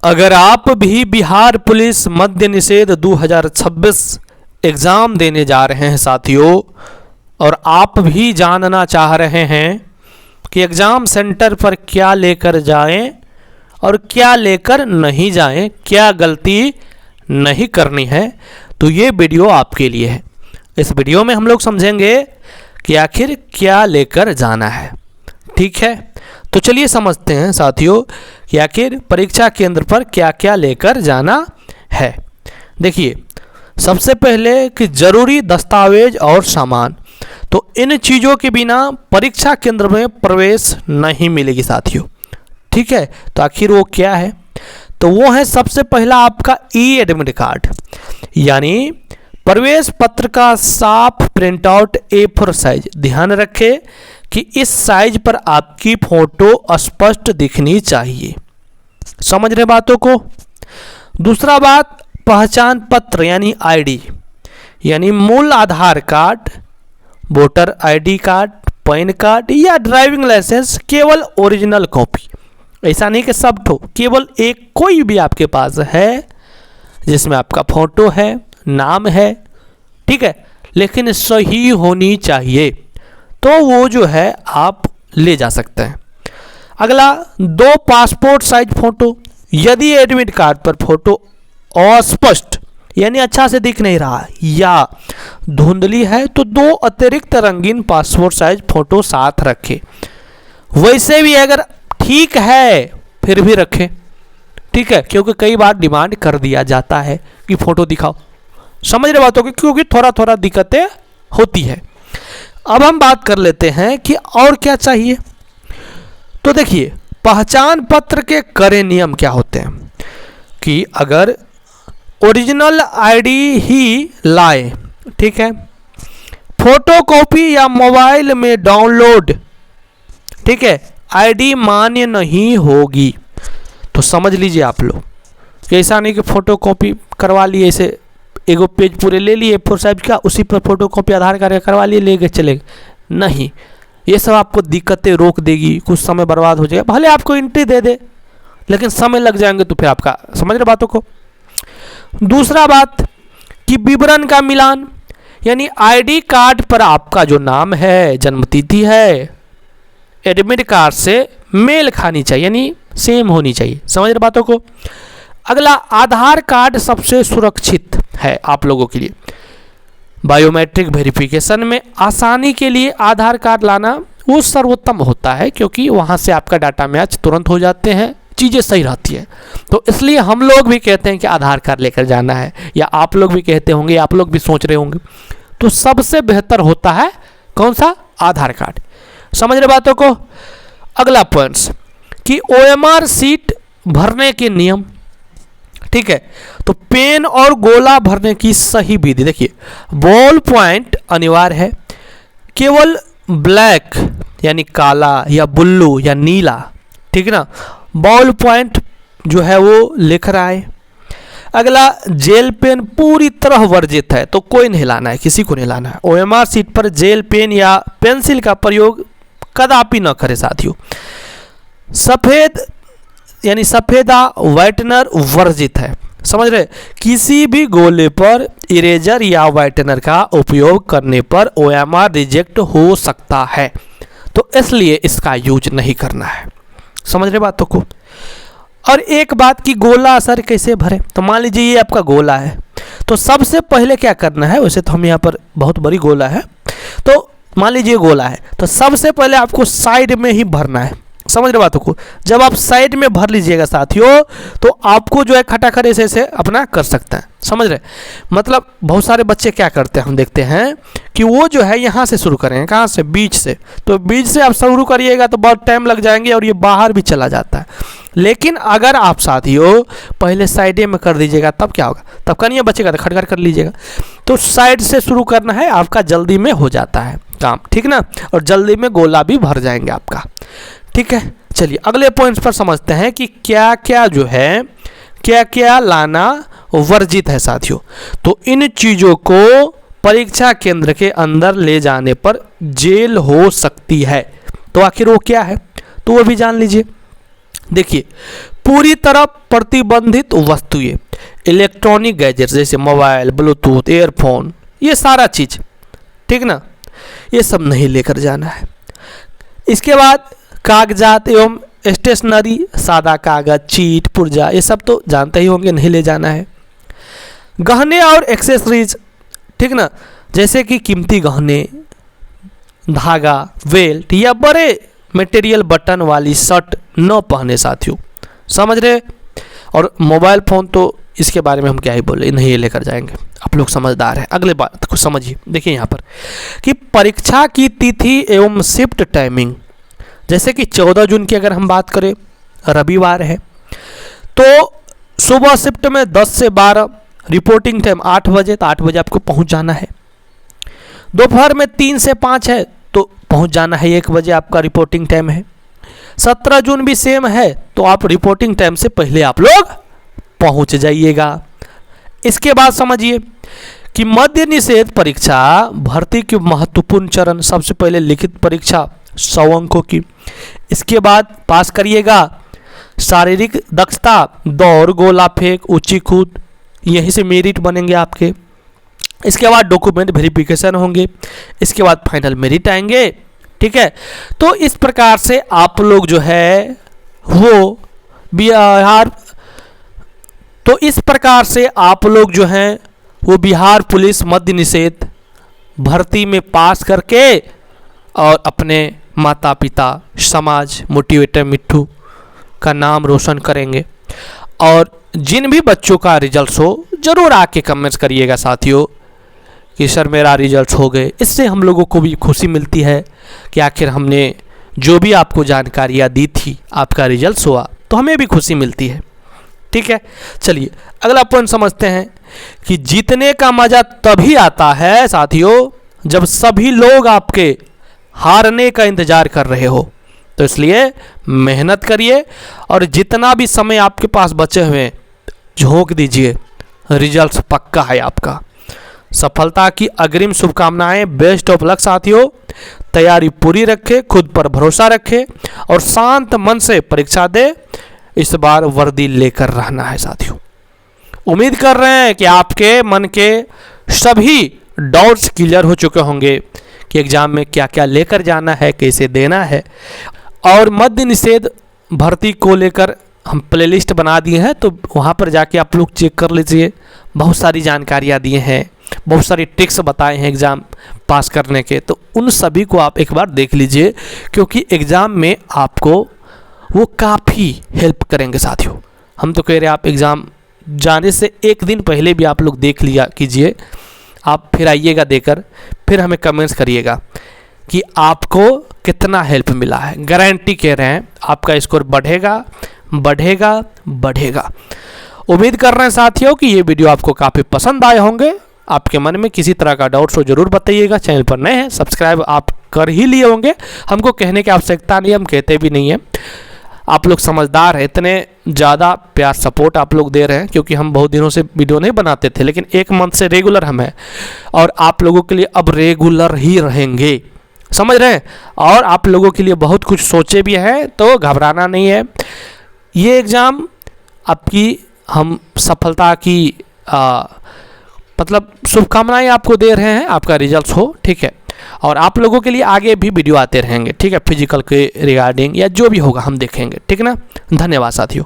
अगर आप भी बिहार पुलिस मद्य निषेध 2026 एग्ज़ाम देने जा रहे हैं साथियों, और आप भी जानना चाह रहे हैं कि एग्ज़ाम सेंटर पर क्या लेकर जाएं और क्या लेकर नहीं जाएं, क्या गलती नहीं करनी है, तो ये वीडियो आपके लिए है। इस वीडियो में हम लोग समझेंगे कि आखिर क्या लेकर जाना है। ठीक है, तो चलिए समझते हैं साथियों कि आखिर परीक्षा केंद्र पर क्या क्या लेकर जाना है। देखिए, सबसे पहले कि ज़रूरी दस्तावेज और सामान, तो इन चीज़ों के बिना परीक्षा केंद्र में प्रवेश नहीं मिलेगी साथियों। ठीक है, तो आखिर वो क्या है? तो वो है सबसे पहला आपका ई एडमिट कार्ड, यानी प्रवेश पत्र का साफ प्रिंट आउट A4 साइज। ध्यान रखें कि इस साइज पर आपकी फोटो स्पष्ट दिखनी चाहिए। समझ रहे बातों को? दूसरा बात, पहचान पत्र यानी आईडी, यानी मूल Aadhaar card, voter ID card, PAN card या ड्राइविंग लाइसेंस, केवल ओरिजिनल कॉपी। ऐसा नहीं कि सब ठो, केवल एक कोई भी आपके पास है जिसमें आपका फोटो है, नाम है, ठीक है, लेकिन सही होनी चाहिए, तो वो जो है आप ले जा सकते हैं। अगला, 2 पासपोर्ट साइज फोटो। यदि एडमिट कार्ड पर फोटो अस्पष्ट यानी अच्छा से दिख नहीं रहा या धुंधली है तो 2 अतिरिक्त रंगीन पासपोर्ट साइज फोटो साथ रखें। वैसे भी अगर ठीक है फिर भी रखें, ठीक है, क्योंकि कई बार डिमांड कर दिया जाता है कि फोटो दिखाओ। समझ रहे बातों की, क्योंकि थोड़ा थोड़ा दिक्कतें होती है। अब हम बात कर लेते हैं कि और क्या चाहिए। तो देखिए, पहचान पत्र के कड़े नियम क्या होते हैं कि अगर ओरिजिनल आईडी ही लाए, ठीक है, फोटोकॉपी या मोबाइल में डाउनलोड, ठीक है, आईडी मान्य नहीं होगी। तो समझ लीजिए आप लोग कि ऐसा नहीं कि फोटोकॉपी करवा लिए, ऐसे एगो पेज पूरे ले लिए A4 साइज का, उसी पर फोटोकॉपी आधार कार्ड करवा लिए, ले गए चले गए, नहीं, ये सब आपको दिक्कतें रोक देगी, कुछ समय बर्बाद हो जाएगा। भले आपको एंट्री दे दे लेकिन समय लग जाएंगे, तो फिर आपका, समझ रहे बातों को। दूसरा बात कि विवरण का मिलान, यानी आईडी कार्ड पर आपका जो नाम है, जन्मतिथि है, एडमिट कार्ड से मेल खानी चाहिए, यानी सेम होनी चाहिए। समझ रहे बातों को। अगला, आधार कार्ड सबसे सुरक्षित है आप लोगों के लिए। बायोमेट्रिक वेरिफिकेशन में आसानी के लिए आधार कार्ड लाना वो सर्वोत्तम होता है, क्योंकि वहाँ से आपका डाटा मैच तुरंत हो जाते हैं, चीज़ें सही रहती हैं। तो इसलिए हम लोग भी कहते हैं कि आधार कार्ड लेकर जाना है, या आप लोग भी कहते होंगे, आप लोग भी सोच रहे होंगे, तो सबसे बेहतर होता है कौन सा? आधार कार्ड। समझ रहे बातों को। अगला पॉइंट्स कि OMR सीट भरने के नियम, ठीक है, तो पेन और गोला भरने की सही विधि। देखिए, बॉल पॉइंट अनिवार्य है, केवल ब्लैक यानी काला या ब्लू या नीला, ठीक है ना, बॉल पॉइंट जो है वो लेकर आए। अगला, जेल पेन पूरी तरह वर्जित है, तो कोई नहीं लाना है, किसी को नहीं लाना है। OMR सीट पर जेल पेन या पेंसिल का प्रयोग कदापि न करें साथियों। सफ़ेद यानी सफ़ेदा व्हाइटनर वर्जित है। समझ रहे, किसी भी गोले पर इरेजर या व्हाइटनर का उपयोग करने पर OMR रिजेक्ट हो सकता है, तो इसलिए इसका यूज नहीं करना है। समझ रहे बातों को। और एक बात कि गोला असर कैसे भरे, तो मान लीजिए ये आपका गोला है, तो सबसे पहले क्या करना है, वैसे तो हम यहाँ पर बहुत बड़ी गोला है, तो मान लीजिए गोला है, तो सबसे पहले आपको साइड में ही भरना है। समझ रहे बातों को। जब आप साइड में भर लीजिएगा साथियों, तो आपको जो है खटाखट ऐसे अपना कर सकता है। समझ रहे, मतलब बहुत सारे बच्चे क्या करते हैं, हम देखते हैं कि वो जो है यहाँ से शुरू करेंगे, कहाँ से? बीच से। तो बीच से आप शुरू करिएगा तो बहुत टाइम लग जाएंगे और ये बाहर भी चला जाता है। लेकिन अगर आप साथियों पहले साइडे में कर दीजिएगा, तब क्या होगा? तब कनिए बचेगा तो खटखट कर लीजिएगा। तो साइड से शुरू करना है, आपका जल्दी में हो जाता है काम, ठीक ना, और जल्दी में गोला भी भर जाएंगे आपका। ठीक है, चलिए अगले पॉइंट्स पर समझते हैं कि क्या क्या जो है, क्या क्या लाना वर्जित है साथियों। तो इन चीज़ों को परीक्षा केंद्र के अंदर ले जाने पर जेल हो सकती है। तो आखिर वो क्या है, तो वो भी जान लीजिए। देखिए, पूरी तरह प्रतिबंधित वस्तुएं, इलेक्ट्रॉनिक गैजेट्स जैसे मोबाइल, ब्लूटूथ, एयरफोन, ये सारा चीज़, ठीक ना, ये सब नहीं लेकर जाना है। इसके बाद कागजात एवं स्टेशनरी, सादा कागज, चीट, पुर्जा, ये सब तो जानते ही होंगे, नहीं ले जाना है। गहने और एक्सेसरीज, ठीक ना, जैसे कि कीमती गहने, धागा, बेल्ट या बड़े मटेरियल बटन वाली शर्ट न पहने साथियों, समझ रहे। और मोबाइल फ़ोन तो इसके बारे में हम क्या ही बोले, नहीं लेकर जाएंगे, आप लोग समझदार हैं। अगले बात को समझिए, देखिए यहाँ पर कि परीक्षा की तिथि एवं शिफ्ट टाइमिंग, जैसे कि 14 जून की अगर हम बात करें, रविवार है, तो सुबह शिफ्ट में 10 से 12, रिपोर्टिंग टाइम 8 बजे, तो 8 बजे आपको पहुँच जाना है। दोपहर में 3 से 5 है तो पहुँच जाना है, 1 बजे आपका रिपोर्टिंग टाइम है। 17 जून भी सेम है, तो आप रिपोर्टिंग टाइम से पहले आप लोग पहुँच जाइएगा। इसके बाद समझिए कि मध्य निषेध परीक्षा भर्ती की महत्वपूर्ण चरण, सबसे पहले लिखित परीक्षा 100 अंकों की, इसके बाद पास करिएगा शारीरिक दक्षता, दौड़, गोला फेंक, ऊंची कूद, यहीं से मेरिट बनेंगे आपके। इसके बाद डॉक्यूमेंट वेरिफिकेशन होंगे, इसके बाद फाइनल मेरिट आएंगे, ठीक है। तो इस प्रकार से आप लोग जो है वो बिहार, तो इस प्रकार से आप लोग जो हैं वो बिहार पुलिस मद्य निषेध भर्ती में पास करके और अपने माता पिता, समाज, मोटिवेटर मिट्ठू का नाम रोशन करेंगे। और जिन भी बच्चों का रिजल्ट हो ज़रूर आके कमेंट्स करिएगा साथियों कि सर मेरा रिजल्ट हो गए। इससे हम लोगों को भी खुशी मिलती है कि आखिर हमने जो भी आपको जानकारियाँ दी थी आपका रिजल्ट हुआ, तो हमें भी खुशी मिलती है, ठीक है। चलिए अगला पॉइंट समझते हैं कि जीतने का मज़ा तभी आता है साथियों जब सभी लोग आपके हारने का इंतज़ार कर रहे हो। तो इसलिए मेहनत करिए और जितना भी समय आपके पास बचे हुए झोंक दीजिए, रिजल्ट पक्का है आपका। सफलता की अग्रिम शुभकामनाएं, बेस्ट ऑफ लक साथियों। तैयारी पूरी रखें, खुद पर भरोसा रखें और शांत मन से परीक्षा दे। इस बार वर्दी लेकर रहना है साथियों। उम्मीद कर रहे हैं कि आपके मन के सभी डाउट्स क्लियर हो चुके होंगे कि एग्ज़ाम में क्या क्या लेकर जाना है, कैसे देना है। और मद्य निषेध भर्ती को लेकर हम प्लेलिस्ट बना दिए हैं, तो वहाँ पर जाके आप लोग चेक कर लीजिए। बहुत सारी जानकारियाँ दिए हैं, बहुत सारी ट्रिक्स बताए हैं एग्ज़ाम पास करने के, तो उन सभी को आप एक बार देख लीजिए, क्योंकि एग्ज़ाम में आपको वो काफ़ी हेल्प करेंगे साथियों। हम तो कह रहे हैं आप एग्ज़ाम जाने से एक दिन पहले भी आप लोग देख लिया कीजिए, आप फिर आइएगा देकर, फिर हमें कमेंट्स करिएगा कि आपको कितना हेल्प मिला है। गारंटी कह रहे हैं आपका स्कोर बढ़ेगा बढ़ेगा बढ़ेगा। उम्मीद कर रहे हैं साथियों कि ये वीडियो आपको काफ़ी पसंद आए होंगे। आपके मन में किसी तरह का डाउट्स हो जरूर बताइएगा। चैनल पर नए हैं, सब्सक्राइब आप कर ही लिए होंगे, हमको कहने की आवश्यकता नहीं, हम कहते भी नहीं हैं। आप लोग समझदार हैं, इतने ज़्यादा प्यार सपोर्ट आप लोग दे रहे हैं, क्योंकि हम बहुत दिनों से वीडियो नहीं बनाते थे, लेकिन 1 मंथ से रेगुलर हम हैं और आप लोगों के लिए अब रेगुलर ही रहेंगे, समझ रहे हैं। और आप लोगों के लिए बहुत कुछ सोचे भी हैं, तो घबराना नहीं है। ये एग्ज़ाम आपकी हम सफलता की मतलब शुभकामनाएं आपको दे रहे हैं, आपका रिजल्ट हो, ठीक है। और आप लोगों के लिए आगे भी वीडियो आते रहेंगे, ठीक है, फिजिकल के रिगार्डिंग या जो भी होगा हम देखेंगे, ठीक है ना। धन्यवाद साथियों।